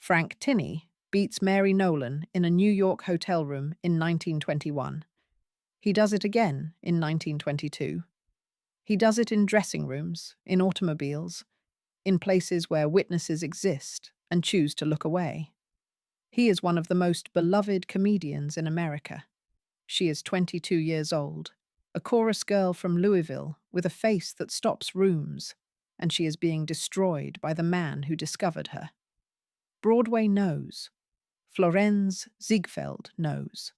Frank Tinney beats Mary Nolan in a New York hotel room in 1921. He does it again in 1922. He does it in dressing rooms, in automobiles, in places where witnesses exist and choose to look away. He is one of the most beloved comedians in America. She is 22 years old, a chorus girl from Louisville with a face that stops rooms, and she is being destroyed by the man who discovered her. Broadway knows. Florenz Ziegfeld knows.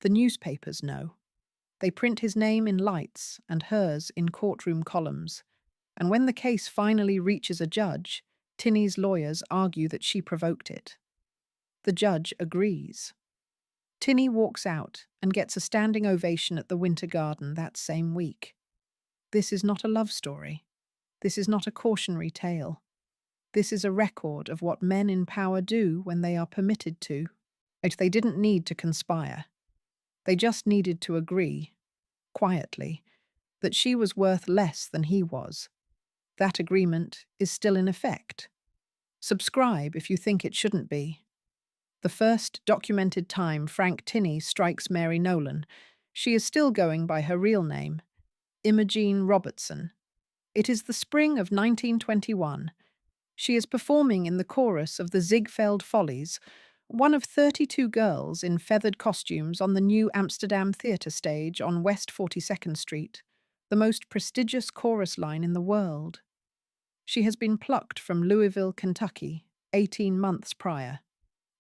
The newspapers know. They print his name in lights and hers in courtroom columns, and when the case finally reaches a judge, Tinney's lawyers argue that she provoked it. The judge agrees. Tinney walks out and gets a standing ovation at the Winter Garden that same week. This is not a love story. This is not a cautionary tale. This is a record of what men in power do when they are permitted to. They didn't need to conspire. They just needed to agree, quietly, that she was worth less than he was. That agreement is still in effect. Subscribe if you think it shouldn't be. The first documented time Frank Tinney strikes Mary Nolan, she is still going by her real name, Imogene Robertson. It is the spring of 1921. She is performing in the chorus of the Ziegfeld Follies, one of 32 girls in feathered costumes on the New Amsterdam Theatre stage on West 42nd Street, the most prestigious chorus line in the world. She has been plucked from Louisville, Kentucky, 18 months prior,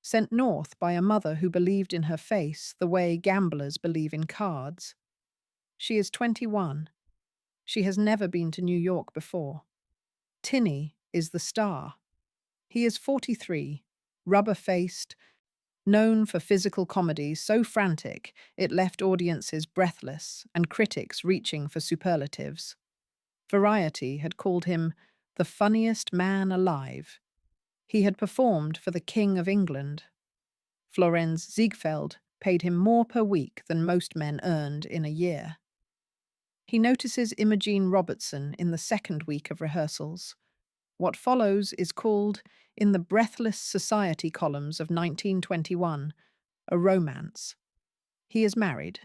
sent north by a mother who believed in her face the way gamblers believe in cards. She is 21. She has never been to New York before. Tinney is the star. He is 43, rubber-faced, known for physical comedy so frantic it left audiences breathless and critics reaching for superlatives. Variety had called him the funniest man alive. He had performed for the King of England. Florenz Ziegfeld paid him more per week than most men earned in a year. He notices Imogene Robertson in the second week of rehearsals. What follows is called, in the Breathless Society columns of 1921, a romance. He is married.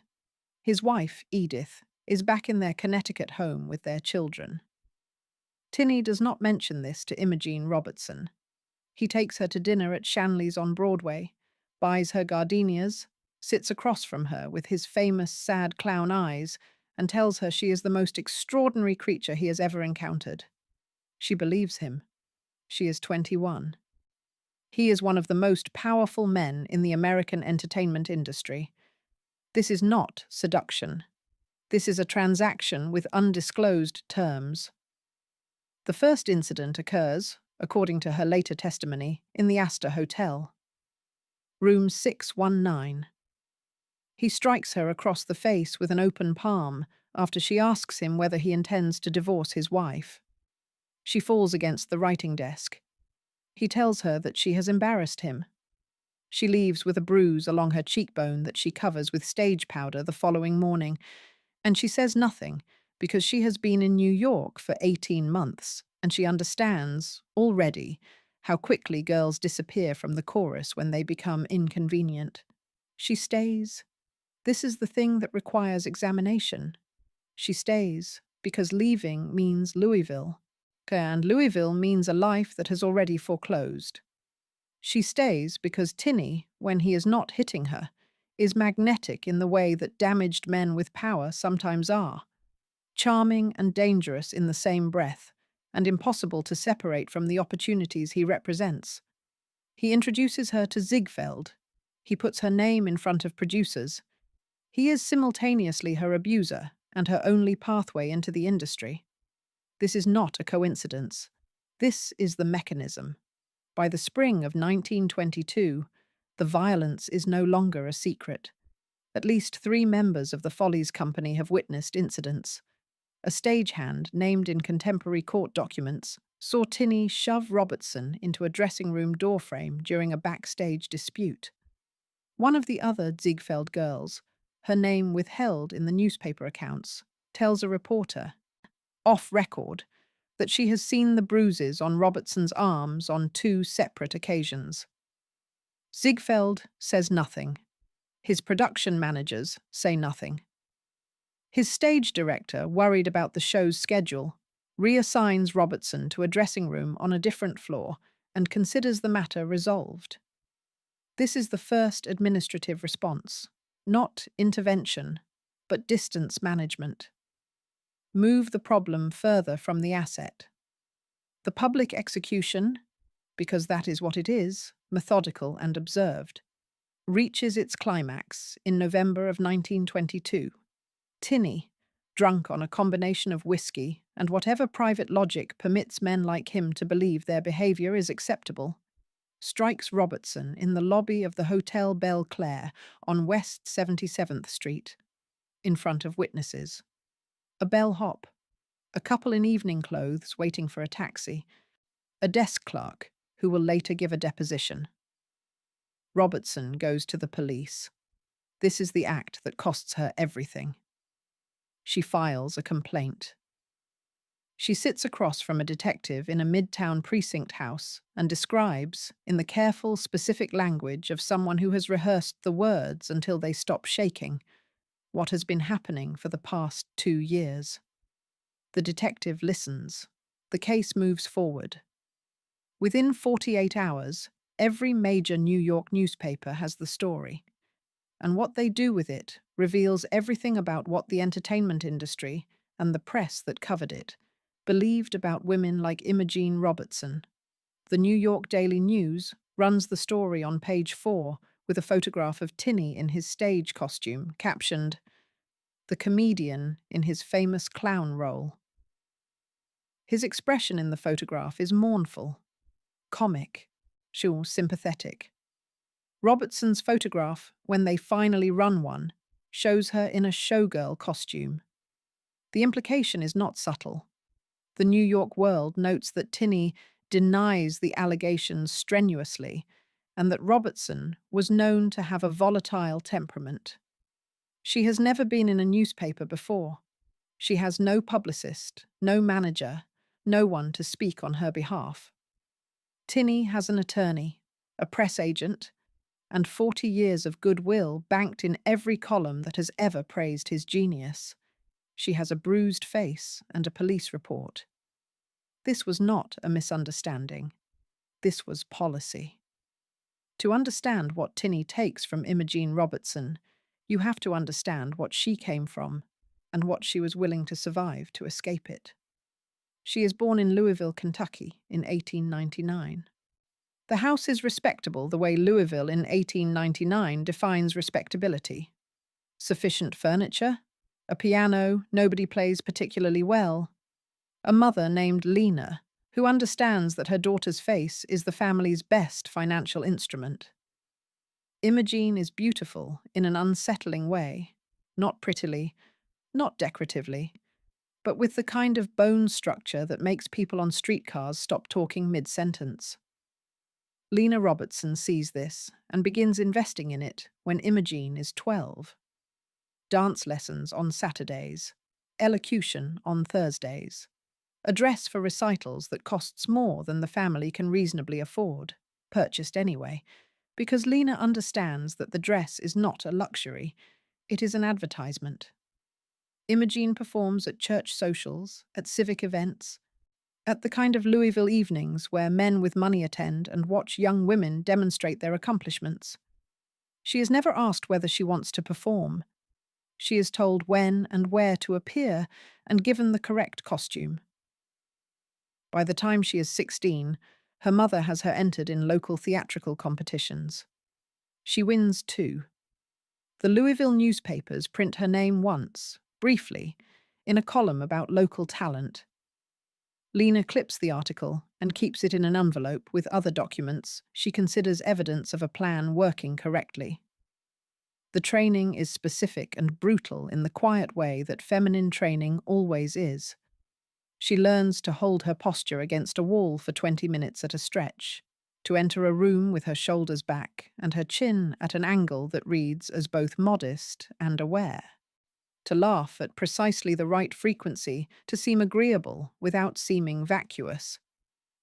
His wife, Edith, is back in their Connecticut home with their children. Tinney does not mention this to Imogene Robertson. He takes her to dinner at Shanley's on Broadway, buys her gardenias, sits across from her with his famous sad clown eyes, and tells her she is the most extraordinary creature he has ever encountered. She believes him. She is 21. He is one of the most powerful men in the American entertainment industry. This is not seduction. This is a transaction with undisclosed terms. The first incident occurs, according to her later testimony, in the Astor Hotel. Room 619. He strikes her across the face with an open palm after she asks him whether he intends to divorce his wife. She falls against the writing desk. He tells her that she has embarrassed him. She leaves with a bruise along her cheekbone that she covers with stage powder the following morning, and she says nothing because she has been in New York for 18 months, and she understands, already, how quickly girls disappear from the chorus when they become inconvenient. She stays. This is the thing that requires examination. She stays because leaving means Louisville, and Louisville means a life that has already foreclosed. She stays because Tinney, when he is not hitting her, is magnetic in the way that damaged men with power sometimes are, charming and dangerous in the same breath, and impossible to separate from the opportunities he represents. He introduces her to Ziegfeld. He puts her name in front of producers. He is simultaneously her abuser and her only pathway into the industry. This is not a coincidence. This is the mechanism. By the spring of 1922, the violence is no longer a secret. At least 3 members of the Follies Company have witnessed incidents. A stagehand, named in contemporary court documents, saw Tinney shove Robertson into a dressing room doorframe during a backstage dispute. One of the other Ziegfeld girls, her name withheld in the newspaper accounts, tells a reporter, off record, that she has seen the bruises on Robertson's arms on two separate occasions. Ziegfeld says nothing. His production managers say nothing. His stage director, worried about the show's schedule, reassigns Robertson to a dressing room on a different floor and considers the matter resolved. This is the first administrative response, not intervention, but distance management. Move the problem further from the asset. The public execution, because that is what it is, methodical and observed, reaches its climax in November of 1922. Tinney, drunk on a combination of whiskey and whatever private logic permits men like him to believe their behavior is acceptable, strikes Robertson in the lobby of the Hotel Belle Claire on West 77th Street, in front of witnesses. A bellhop, a couple in evening clothes waiting for a taxi, a desk clerk who will later give a deposition. Robertson goes to the police. This is the act that costs her everything. She files a complaint. She sits across from a detective in a midtown precinct house and describes, in the careful, specific language of someone who has rehearsed the words until they stop shaking, what has been happening for the past 2 years. The detective listens. The case moves forward. Within 48 hours, every major New York newspaper has the story. And what they do with it reveals everything about what the entertainment industry and the press that covered it believed about women like Imogene Robertson. The New York Daily News runs the story on page 4 with a photograph of Tinney in his stage costume, captioned, "The comedian in his famous clown role." His expression in the photograph is mournful, comic, sympathetic. Robertson's photograph, when they finally run one, shows her in a showgirl costume. The implication is not subtle. The New York World notes that Tinney denies the allegations strenuously and that Robertson was known to have a volatile temperament. She has never been in a newspaper before. She has no publicist, no manager, no one to speak on her behalf. Tinney has an attorney, a press agent, and 40 years of goodwill banked in every column that has ever praised his genius. She has a bruised face and a police report. This was not a misunderstanding. This was policy. To understand what Tinney takes from Imogene Robertson, you have to understand what she came from and what she was willing to survive to escape it. She is born in Louisville, Kentucky in 1899. The house is respectable the way Louisville in 1899 defines respectability. Sufficient furniture, a piano nobody plays particularly well, a mother named Lena, who understands that her daughter's face is the family's best financial instrument. Imogene is beautiful in an unsettling way, not prettily, not decoratively, but with the kind of bone structure that makes people on streetcars stop talking mid-sentence. Lena Robertson sees this and begins investing in it when Imogene is 12. Dance lessons on Saturdays, elocution on Thursdays, a dress for recitals that costs more than the family can reasonably afford, purchased anyway, because Lena understands that the dress is not a luxury, it is an advertisement. Imogene performs at church socials, at civic events, at the kind of Louisville evenings where men with money attend and watch young women demonstrate their accomplishments. She is never asked whether she wants to perform. She is told when and where to appear and given the correct costume. By the time she is 16, her mother has her entered in local theatrical competitions. She wins 2. The Louisville newspapers print her name once, briefly, in a column about local talent. Lena clips the article and keeps it in an envelope with other documents she considers evidence of a plan working correctly. The training is specific and brutal in the quiet way that feminine training always is. She learns to hold her posture against a wall for 20 minutes at a stretch, to enter a room with her shoulders back and her chin at an angle that reads as both modest and aware, to laugh at precisely the right frequency, to seem agreeable without seeming vacuous.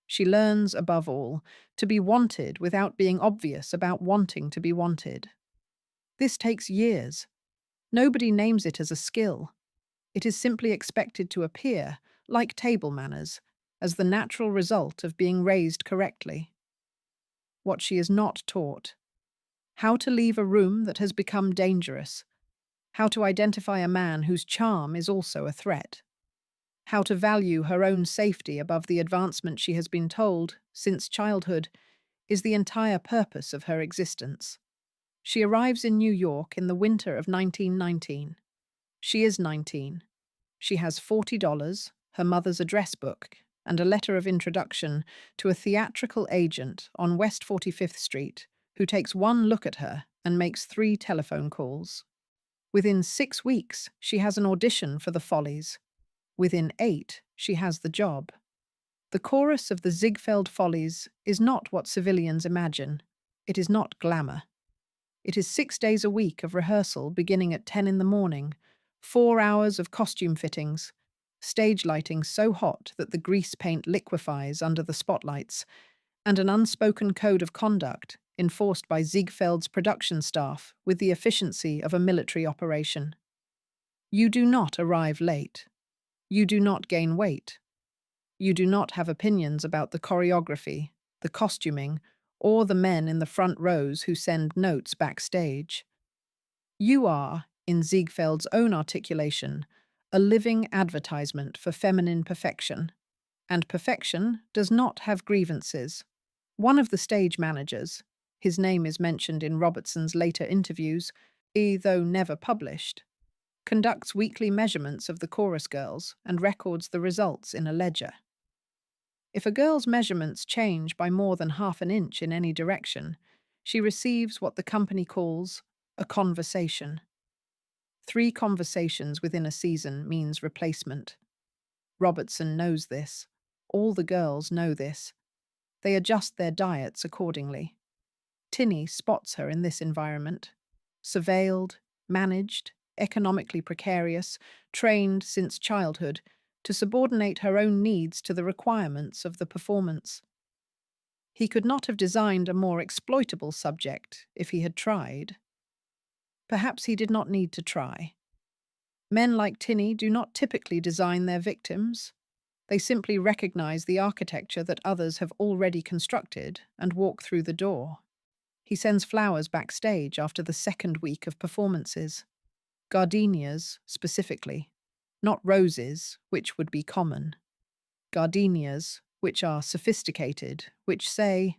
She learns, above all, to be wanted without being obvious about wanting to be wanted. This takes years. Nobody names it as a skill. It is simply expected to appear, like table manners, as the natural result of being raised correctly. What she is not taught: how to leave a room that has become dangerous, how to identify a man whose charm is also a threat, how to value her own safety above the advancement she has been told, since childhood, is the entire purpose of her existence. She arrives in New York in the winter of 1919. She is 19. She has $40, her mother's address book, and a letter of introduction to a theatrical agent on West 45th Street who takes one look at her and makes 3 telephone calls. Within 6 weeks, she has an audition for the Follies. Within 8, she has the job. The chorus of the Ziegfeld Follies is not what civilians imagine. It is not glamour. It is 6 days a week of rehearsal beginning at 10 in the morning, 4 hours of costume fittings, stage lighting so hot that the grease paint liquefies under the spotlights, and an unspoken code of conduct enforced by Ziegfeld's production staff with the efficiency of a military operation. You do not arrive late. You do not gain weight. You do not have opinions about the choreography, the costuming, or the men in the front rows who send notes backstage. You are, in Ziegfeld's own articulation, a living advertisement for feminine perfection. And perfection does not have grievances. One of the stage managers, his name is mentioned in Robertson's later interviews, though never published, conducts weekly measurements of the chorus girls and records the results in a ledger. If a girl's measurements change by more than half an inch in any direction, she receives what the company calls a conversation. 3 conversations within a season means replacement. Robertson knows this. All the girls know this. They adjust their diets accordingly. Tinney spots her in this environment. Surveilled, managed, economically precarious, trained since childhood to subordinate her own needs to the requirements of the performance. He could not have designed a more exploitable subject if he had tried. Perhaps he did not need to try. Men like Tinney do not typically design their victims. They simply recognize the architecture that others have already constructed and walk through the door. He sends flowers backstage after the second week of performances. Gardenias, specifically. Not roses, which would be common. Gardenias, which are sophisticated, which say,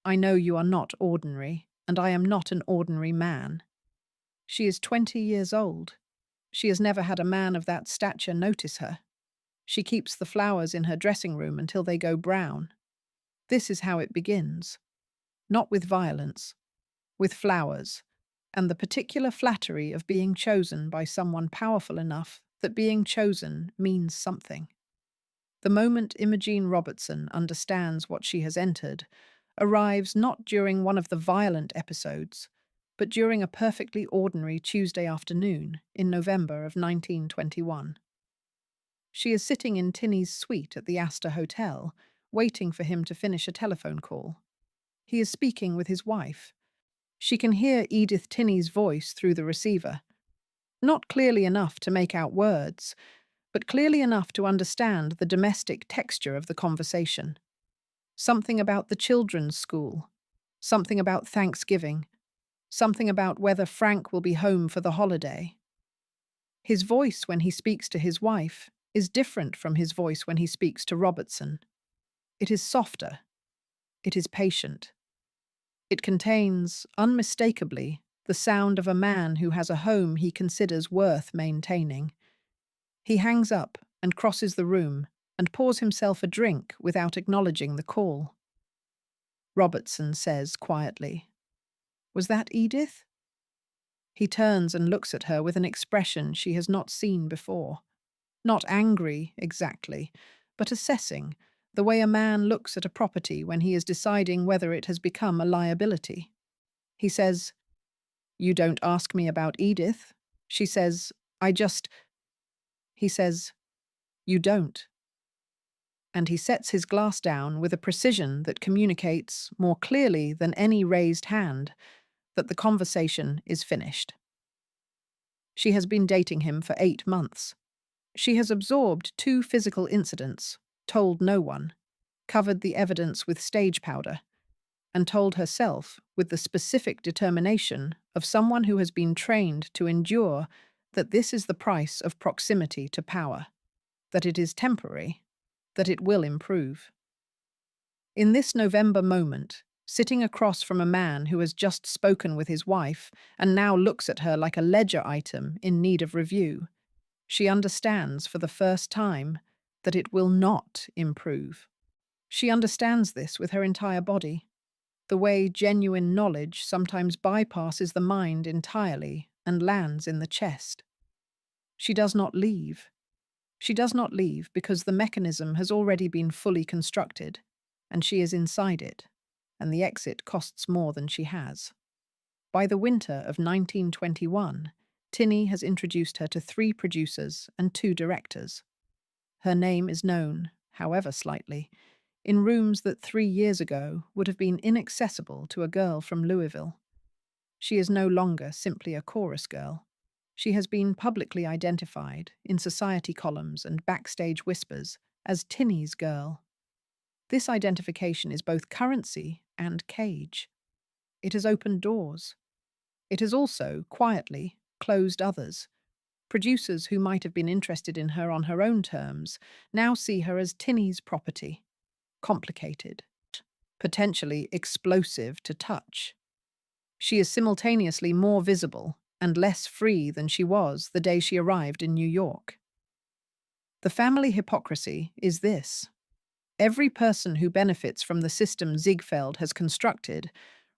"I know you are not ordinary, and I am not an ordinary man." She is 20 years old. She has never had a man of that stature notice her. She keeps the flowers in her dressing room until they go brown. This is how it begins. Not with violence, with flowers, and the particular flattery of being chosen by someone powerful enough that being chosen means something. The moment Imogene Robertson understands what she has entered arrives not during one of the violent episodes, but during a perfectly ordinary Tuesday afternoon in November of 1921. She is sitting in Tinney's suite at the Astor Hotel, waiting for him to finish a telephone call. He is speaking with his wife. She can hear Edith Tinney's voice through the receiver. Not clearly enough to make out words, but clearly enough to understand the domestic texture of the conversation. Something about the children's school, something about Thanksgiving, something about whether Frank will be home for the holiday. His voice when he speaks to his wife is different from his voice when he speaks to Robertson. It is softer. It is patient. It contains, unmistakably, the sound of a man who has a home he considers worth maintaining. He hangs up and crosses the room and pours himself a drink without acknowledging the call. Robertson says quietly, "Was that Edith?" He turns and looks at her with an expression she has not seen before. Not angry, exactly, but assessing, the way a man looks at a property when he is deciding whether it has become a liability. He says, "You don't ask me about Edith." She says, I just, he says, you don't. And he sets his glass down with a precision that communicates, more clearly than any raised hand, that the conversation is finished. She has been dating him for 8 months. She has absorbed 2 physical incidents, told no one, covered the evidence with stage powder, and told herself with the specific determination of someone who has been trained to endure that this is the price of proximity to power, that it is temporary, that it will improve. In this November moment, sitting across from a man who has just spoken with his wife and now looks at her like a ledger item in need of review, she understands for the first time that it will not improve. She understands this with her entire body, the way genuine knowledge sometimes bypasses the mind entirely and lands in the chest. She does not leave. She does not leave because the mechanism has already been fully constructed, and she is inside it, and the exit costs more than she has. By the winter of 1921, Tinney has introduced her to 3 producers and 2 directors. Her name is known, however slightly, in rooms that 3 years ago would have been inaccessible to a girl from Louisville. She is no longer simply a chorus girl. She has been publicly identified in society columns and backstage whispers as Tinney's girl. This identification is both currency and cage. It has opened doors. It has also, quietly, closed others. Producers who might have been interested in her on her own terms now see her as Tinney's property. Complicated, potentially explosive to touch. She is simultaneously more visible and less free than she was the day she arrived in New York. The family hypocrisy is this. Every person who benefits from the system Ziegfeld has constructed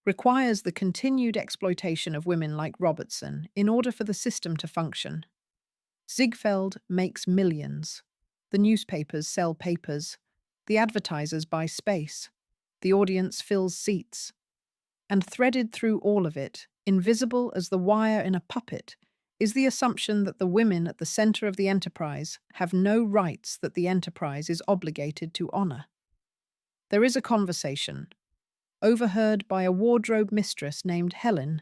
requires the continued exploitation of women like Robertson in order for the system to function. Ziegfeld makes millions. The newspapers sell papers. The advertisers buy space. The audience fills seats. And threaded through all of it, invisible as the wire in a puppet, is the assumption that the women at the center of the enterprise have no rights that the enterprise is obligated to honor. There is a conversation, overheard by a wardrobe mistress named Helen,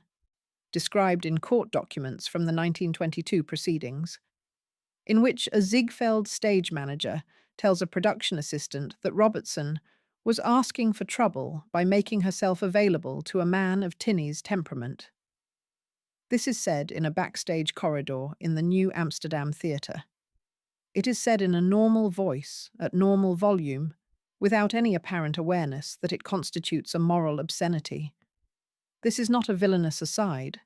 described in court documents from the 1922 proceedings, in which a Ziegfeld stage manager tells a production assistant that Robertson was asking for trouble by making herself available to a man of Tinney's temperament. This is said in a backstage corridor in the New Amsterdam Theatre. It is said in a normal voice, at normal volume, without any apparent awareness that it constitutes a moral obscenity. This is not a villainous aside.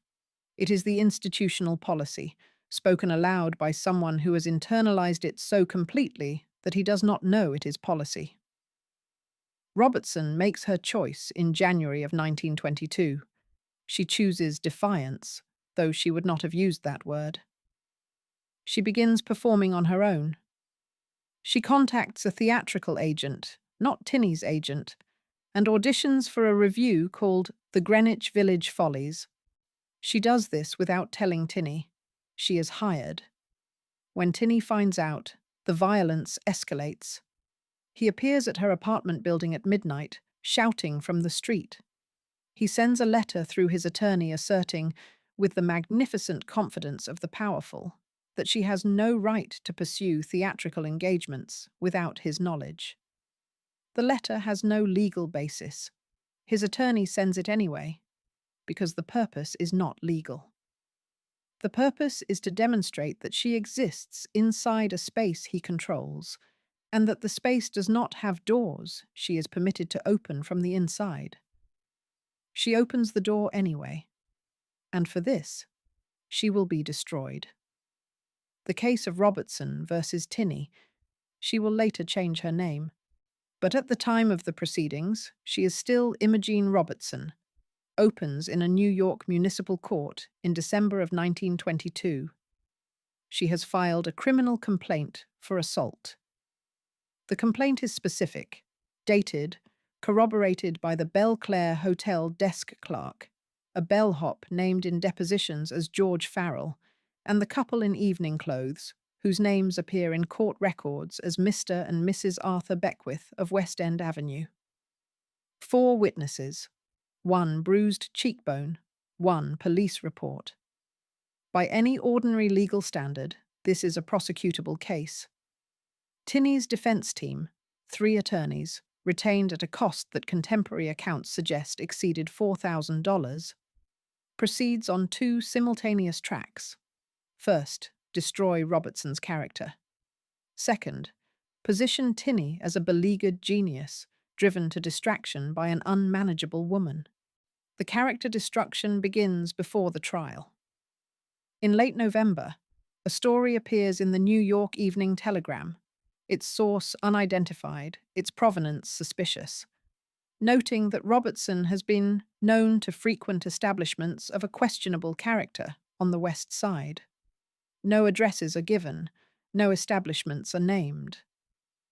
It is the institutional policy, spoken aloud by someone who has internalized it so completely that he does not know it is policy. Robertson makes her choice in January of 1922. She chooses defiance, though she would not have used that word. She begins performing on her own. She contacts a theatrical agent, not Tinney's agent, and auditions for a revue called The Greenwich Village Follies. She does this without telling Tinney. She is hired. When Tinney finds out, the violence escalates. He appears at her apartment building at midnight, shouting from the street. He sends a letter through his attorney asserting, with the magnificent confidence of the powerful, that she has no right to pursue theatrical engagements without his knowledge. The letter has no legal basis. His attorney sends it anyway, because the purpose is not legal. The purpose is to demonstrate that she exists inside a space he controls, and that the space does not have doors she is permitted to open from the inside. She opens the door anyway, and for this, she will be destroyed. The case of Robertson versus Tinney, she will later change her name, but at the time of the proceedings, she is still Imogene Robertson, opens in a New York municipal court in December of 1922. She has filed a criminal complaint for assault. The complaint is specific, dated, corroborated by the Belclair Hotel desk clerk, a bellhop named in depositions as George Farrell, and the couple in evening clothes, whose names appear in court records as Mr. and Mrs. Arthur Beckwith of West End Avenue. 4 witnesses, 1 bruised cheekbone, 1 police report. By any ordinary legal standard, this is a prosecutable case. Tinney's defense team, 3 attorneys, retained at a cost that contemporary accounts suggest exceeded $4,000, proceeds on 2 simultaneous tracks. First, destroy Robertson's character. Second, position Tinney as a beleaguered genius, driven to distraction by an unmanageable woman. The character destruction begins before the trial. In late November, a story appears in the New York Evening Telegram, its source unidentified, its provenance suspicious, noting that Robertson has been known to frequent establishments of a questionable character on the West Side. No addresses are given, no establishments are named.